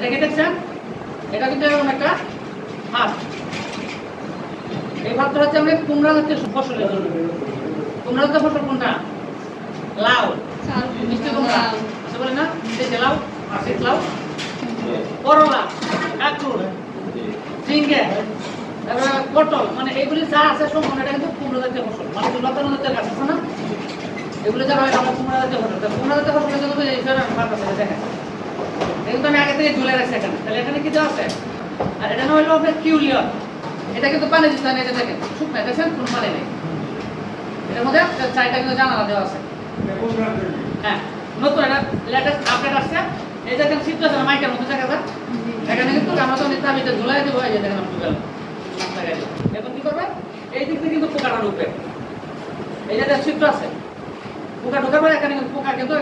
এটা কি দেখছেন? এটা কিন্তু এরকম একটা ভাত। এই ভাতটা হচ্ছে আমরা কুমড়া জাতীয় ফসলের জন্য। কুমড়া জাতীয় ফসল কোনটা? লাউ, মিষ্টি কুমড়া আছে বলে না? দেশে লাউ, শীত লাউ, করলা, কাঁকরোল, ঝিঙ্গে, তারপরে পটল, মানে এইগুলি যা আছে সম্পূর্ণ এটা কিন্তু কুমড়া জাতীয় ফসল। মানে লতানো জাতীয় গাছ আছে না, এগুলো যারা হয় আমরা কুমড়া জাতীয় ফসল। কুমড়া জাতীয় ফসলের জন্য এই ভাত আছে দেখেন, কিন্তু আমি আগে থেকে ঝুলে রাখছি এখানে। তাহলে এখানে কি দেওয়া আছে? আর এটা হলো আপনার কিউলিয়ন। এটা কিন্তু পানি দিতে হয় না, এটা দেখেন শুকনো, দেখেন কোনো পানি নেই। এটার মধ্যে চারটা কিন্তু জানালা দেওয়া আছে। হ্যাঁ, নতুন এটা লেটেস্ট আপডেট আসছে। এই দেখেন শীত আছে না, মাইকের মধ্যে দেখা যায়। এখানে কিন্তু আমরা তো নিতে ভিতরে ঝুলাই দেবো। এই যে দেখেন আমি ঢুকালাম, এখন কি করবে? এই দিক থেকে কিন্তু পোকাটা ঢুকবে। এই যে শীত আছে, পোকা ঢোকার পরে এখানে কিন্তু পোকা কিন্তু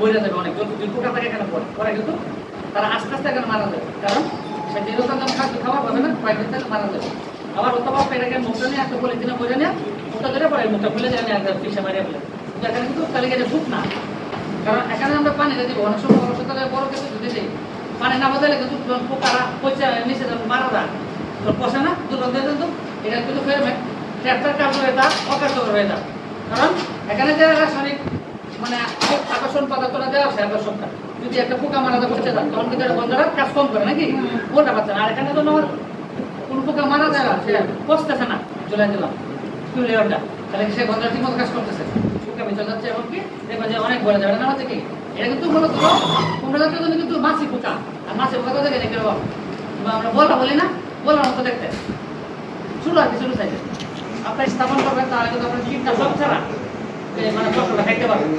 বইরে যাবে অনেক। যদি পোকা থাকে এখানে পরে কিন্তু তারা আস্তে আস্তে এখানে মারা যাবে, কারণ সে দীর্ঘকাল যখন খাদ্য খাওয়া পাবে না, কয়েকদিন থেকে মারা যাবে। আবার অথবা এটাকে মুখটা নিয়ে একটা পলিথিনে বইরে নিয়ে মুখটা ধরে পরে মুখটা খুলে যায় পিসে মারিয়ে ফেলে। কিন্তু এখানে কিন্তু তাহলে এটা ফুট না, কারণ এখানে আমরা পানিটা দিব। অনেক সময় বড় বড় কিছু যদি দিই, পানি না বদলে কিন্তু পোকারা পচে নিচে যখন মারা যায় তখন পচে না, দুর্গন্ধ কিন্তু এটা কিন্তু ট্র্যাপটার কাজ হয়ে যায়, অকার্যকর হয়ে যায়। কারণ এখানে যে রাসায়নিক মানে আকর্ষণ পদার্থটা দেওয়া আছে, আকর্ষণটা যদি একটা পোকা মারা যায় পচে যায়, তখন কিন্তু এটা গন্ধটা কাজ কম করে নাকি, ওটা পাচ্ছে না। আর এখানে তো কোন পোকা মারা যায় না, সে পচতেছে না, চলে দিলাম কিউলিয়নটা, তাহলে সে গন্ধটা ঠিক মতো কাজ করতেছে, পোকা ভিতরে যাচ্ছে। এবং কি দেখবেন যে অনেক বলে যাবে না হচ্ছে কি, এটা কিন্তু মূলত কুমড়া জাতীয় জন্য কিন্তু মাছি পোকা। আর মাছি পোকা তো দেখে দেখে আমরা বলা বলি না, বলার মতো দেখতে শুরু আর কি, শুরু চাইছে আপনার স্থাপন করবেন, তাহলে কিন্তু আপনার চিন্তা সব ছাড়া মানে ফসলটা খাইতে পারবেন।